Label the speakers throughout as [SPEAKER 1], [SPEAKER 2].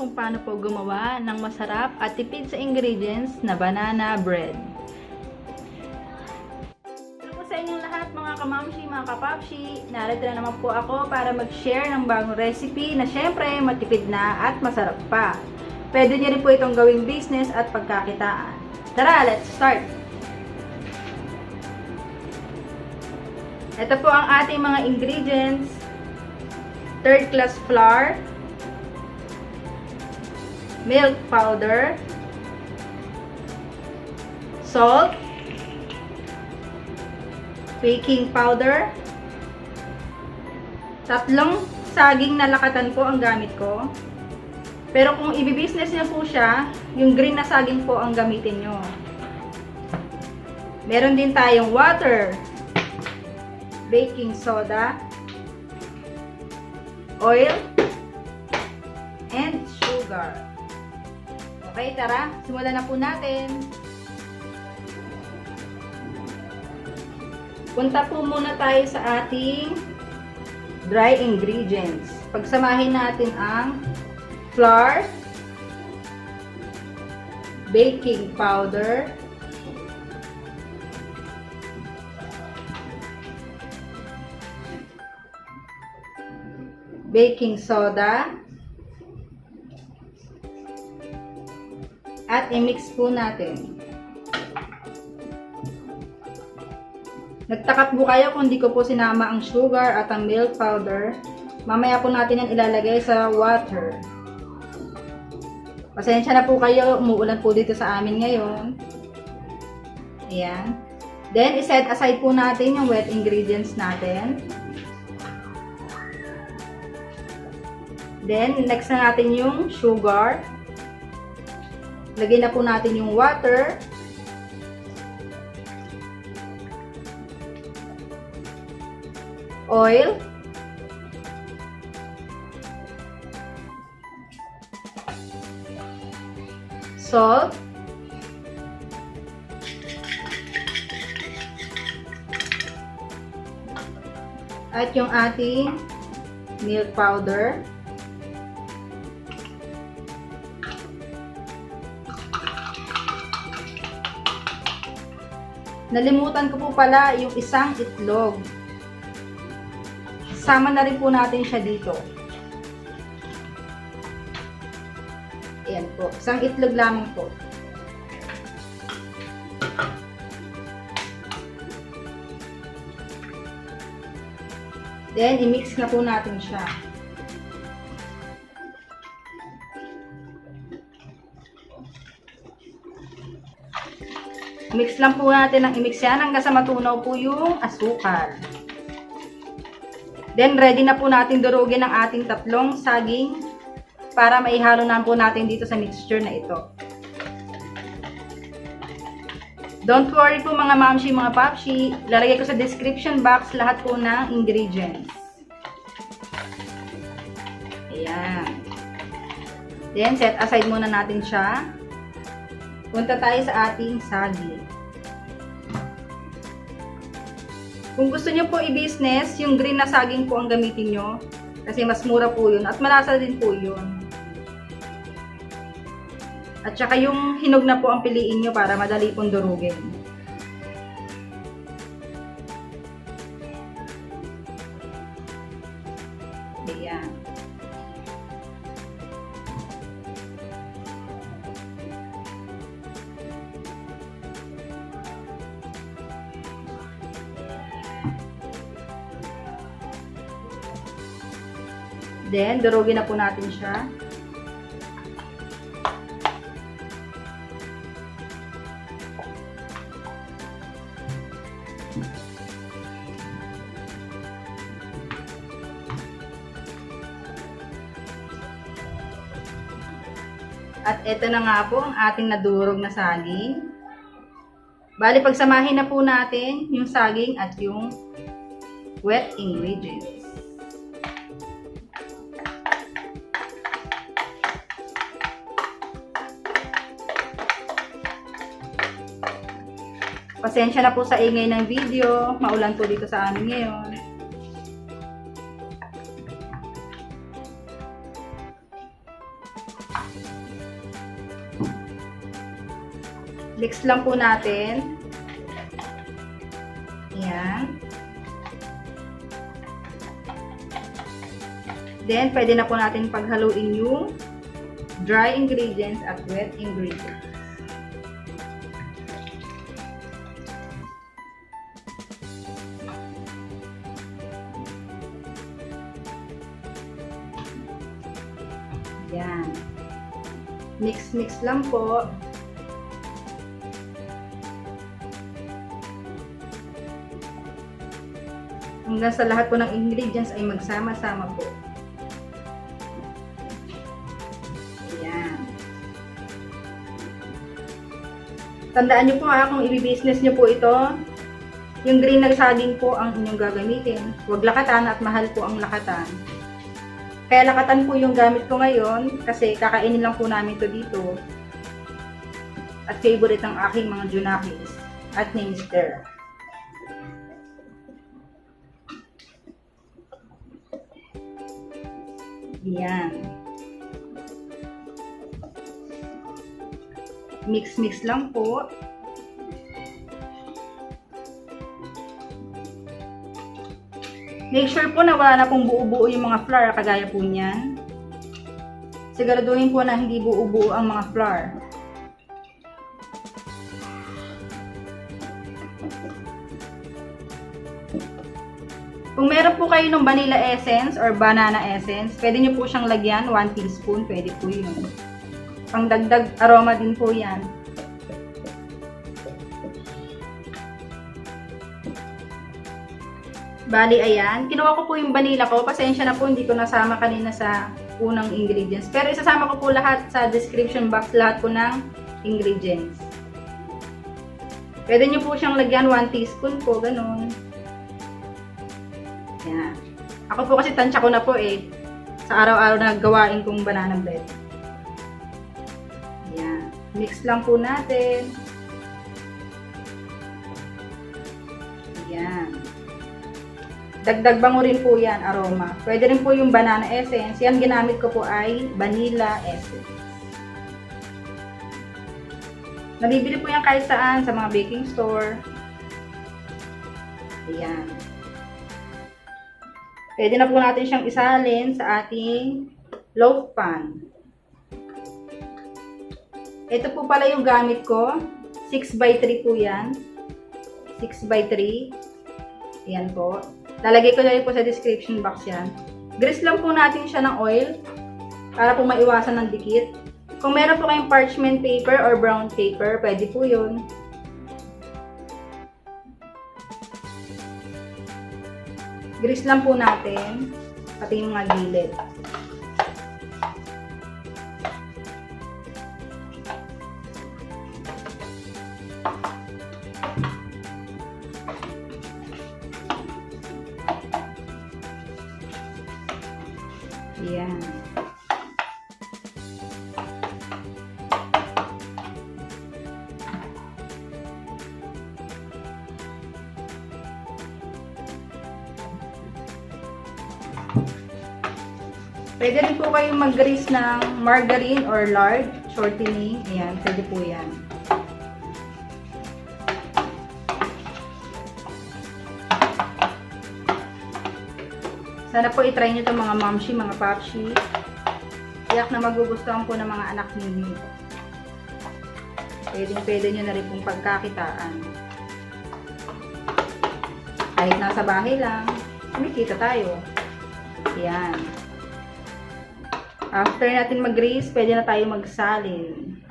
[SPEAKER 1] kung paano po gumawa ng masarap at tipid sa ingredients na banana bread. Hello po sa inyong lahat mga kamamshi, mga kapapshi. Narito na naman po ako para mag-share ng bagong recipe na syempre matipid na at masarap pa. Pwede niyo rin po itong gawing business at pagkakitaan. Tara, let's start! Ito po ang ating mga ingredients. Third class flour, milk powder, salt, baking powder, tatlong saging na lakatan po ang gamit ko. Pero kung i-business niyo po siya, yung green na saging po ang gamitin nyo. Meron din tayong water, baking soda, oil, and sugar. Okay, tara, simulan na po natin. Punta po muna tayo sa ating dry ingredients. Pagsamahin natin ang flour, baking powder, baking soda, at i-mix po natin. Nagtakap po kayo kung di ko po sinama ang sugar at ang milk powder. Mamaya po natin yan ilalagay sa water. Pasensya na po kayo, umuulan po dito sa amin ngayon. Ayan. Then, iset aside po natin yung wet ingredients natin. Then, next na natin yung sugar. Lagyan na po natin yung water. Oil. Salt. At yung ating milk powder. Nalimutan ko po pala yung isang itlog. Sama na rin po natin siya dito. Ayan po. Isang itlog lamang po. Then, i-mix na po natin siya. Mix lang po natin ng i-mix yan hanggang sa matunaw po yung asukal. Then, ready na po natin durugin ang ating tatlong saging para maihalo na po natin dito sa mixture na ito. Don't worry po mga mamshi, mga papshi. Lalagay ko sa description box lahat po ng ingredients. Ayan. Then, set aside muna natin siya. Punta tayo sa ating saging. Kung gusto nyo po i-business, yung green na saging po ang gamitin nyo. Kasi mas mura po yun. At malasa din po yun. At saka yung hinog na po ang piliin nyo para madali pong durugin. Ayan. Then, durugin na po natin siya. At ito na nga po ang ating nadurog na saging. Bali, pagsamahin na po natin yung saging at yung wet ingredients. Pasensya na po sa ingay ng video. Maulan po dito sa amin ngayon. Mix lang po natin. Ayan. Then, pwede na po natin paghaluin yung dry ingredients at wet ingredients. Ayan. Mix lang po. Hanggang sa lahat po ng ingredients ay magsama-sama po. Ayan. Tandaan nyo po kung i-business nyo po ito, yung green na saging po ang inyong gagamitin. Huwag lakatan at mahal po ang lakatan. Kaya lakatan po yung gamit ko ngayon kasi kakainin lang po namin to dito. At favorite ng aking mga junakis at ni Mr. Yan. Mix lang po. Make sure po na wala na pong buo-buo yung mga flour kagaya po niyan. Siguraduhin po na hindi buo-buo ang mga flour. Kung meron po kayo ng vanilla essence or banana essence, pwede nyo po siyang lagyan, 1 teaspoon, pwede po yun. Pangdagdag aroma din po yan. Bali, ayan. Kinuha ko po yung vanilla ko. Pasensya na po, hindi ko nasama kanina sa unang ingredients. Pero isasama ko po lahat sa description box, lahat po ng ingredients. Pwede nyo po siyang lagyan, 1 teaspoon po, ganun. Yan. Ako po kasi tansya ko na po sa araw-araw na gawain kong banana bread. Yan. Mix lang po natin. Yan. Dagdag bango rin po yan, aroma. Pwede rin po yung banana essence. Yan ginamit ko po ay vanilla essence. Nabibili po yan kahit saan, sa mga baking store. Ayan. Pwede na po natin siyang isalin sa ating loaf pan. Ito po pala yung gamit ko. 6x3 po yan. 6x3. Ayan po. Lalagay ko na rin po sa description box yan. Grease lang po natin siya ng oil para po maiwasan ng dikit. Kung meron po kayong parchment paper or brown paper, pwede po yun. Grease lang po natin, pati yung mga gilid. Ayan. Pwede rin po kayong mag-grease ng margarine or lard, shortening. Ayan, pwede po yan. Sana po itry nyo itong mga momshi, mga papshi. Tiyak na magugustuhan po ng mga anak ninyo. Pwede nyo na rin pong pagkakitaan. Kahit nasa bahay lang, kumikita tayo. Ayan. After natin mag-grease, pwede na tayo magsalin.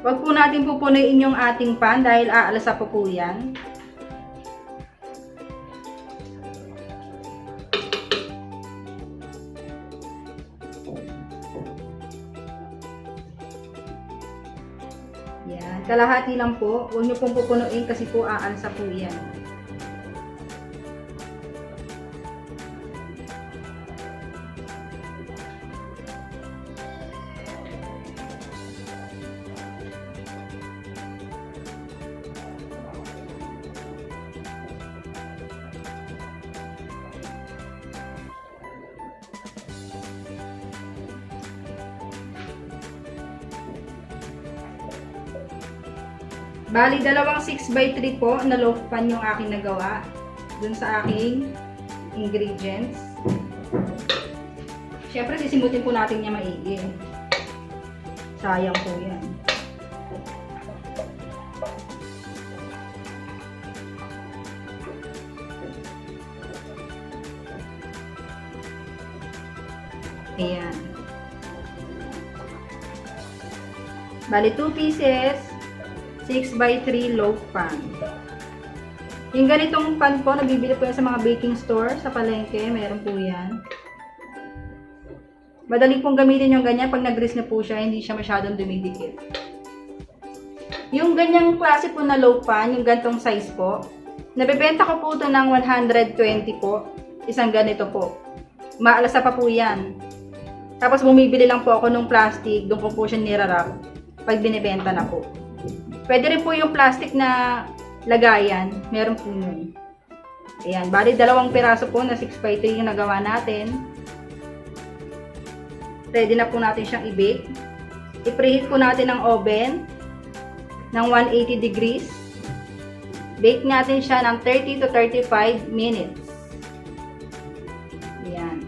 [SPEAKER 1] Huwag po natin pupunuin yung ating pan dahil aalasa po yan. Yan. Kalahati lang po. Huwag nyo pong pupunuin kasi po aalasa po yan. Bali, dalawang 6x3 po na loaf pan yung aking nagawa dun sa aking ingredients. Siyempre, sisimutin po natin niya maigi. Sayang po yan. Ayan. Bali, 2 pieces, 6x3 loaf pan. Yung ganitong pan po, nabibili po yan sa mga baking store, sa palengke, meron po yan. Madali pong gamitin yung ganyan, pag nag-grease na po siya, hindi siya masyadong dumidikit. Yung ganyang klase po na loaf pan, yung gantong size po, nabibenta ko po ito ng 120 po, isang ganito po. Maalasa pa po yan. Tapos bumibili lang po ako ng plastic, doon ko po siya nirarap pag binibenta na po. Pwede rin po yung plastic na lagayan, meron po yun. Ayan, bali 2 piraso po na 6x3 yung nagawa natin. Ready na po natin siyang i-bake. I-preheat po natin ang oven ng 180 degrees. Bake natin siya ng 30 to 35 minutes. Ayan.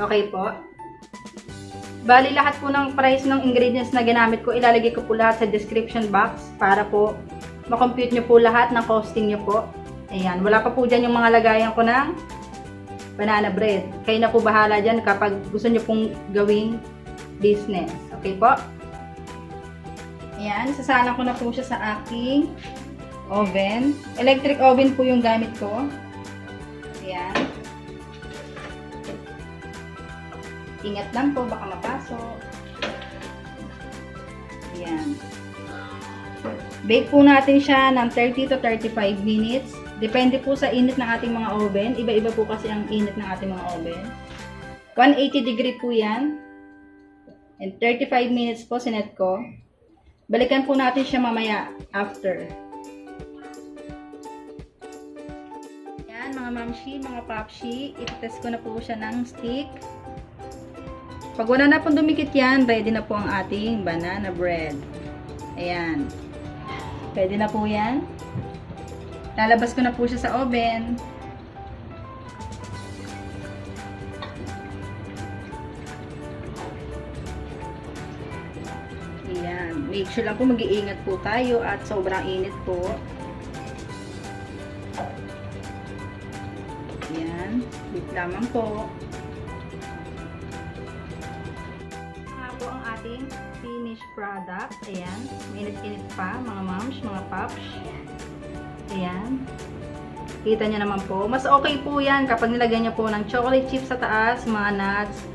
[SPEAKER 1] Okay po. Bali, lahat po ng price ng ingredients na ginamit ko, ilalagay ko po lahat sa description box para po makompute nyo po lahat ng costing nyo po. Ayan. Wala pa po dyan yung mga lagayan ko ng banana bread. Kayo na po bahala dyan kapag gusto nyo pong gawing business. Okay po? Ayan. Sasalang ko na po siya sa aking oven. Electric oven po yung gamit ko. Ayan. Ingat lang po, baka mapasok. Ayan. Bake po natin siya ng 30 to 35 minutes. Depende po sa init ng ating mga oven. Iba-iba po kasi ang init ng ating mga oven. 180 degree po yan. And 35 minutes po sinet ko. Balikan po natin siya mamaya after. Ayan, mga mamshi, mga papshi. Ititest ko na po siya ng stick. Pag wala na pong dumikit yan, ready na po ang ating banana bread. Ayan. Pwede na po yan. Lalabas ko na po siya sa oven. Ayan. Make sure lang po mag-iingat po tayo at sobrang init po. Ayan. Wait lamang po. Ang ating finished product. Ayan. Mainit-init pa, mga moms, mga paps. Ayan. Kita nyo naman po. Mas okay po yan kapag nilagyan nyo po ng chocolate chips sa taas, mga nuts.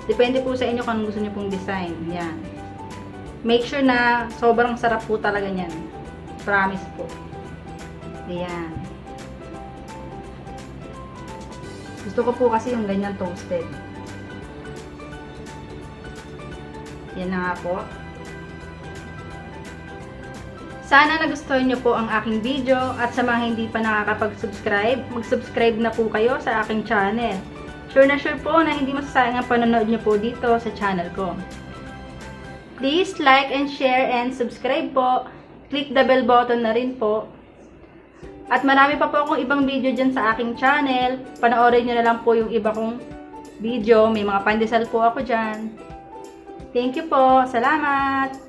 [SPEAKER 1] Depende po sa inyo kung gusto nyo pong design. Ayan. Make sure na sobrang sarap po talaga yan. Promise po. Ayan. Gusto ko po kasi yung ganyan toasted. Yan na nga po. Sana nagustuhan nyo po ang aking video at sa mga hindi pa nakakapag-subscribe, mag-subscribe na po kayo sa aking channel. Sure na sure po na hindi masasayang ang panonood nyo po dito sa channel ko. Please like and share and subscribe po. Click the bell button na rin po. At marami pa po akong ibang video dyan sa aking channel. Panoorin nyo na lang po yung iba kong video. May mga pandesal po ako dyan. Thank you po. Salamat!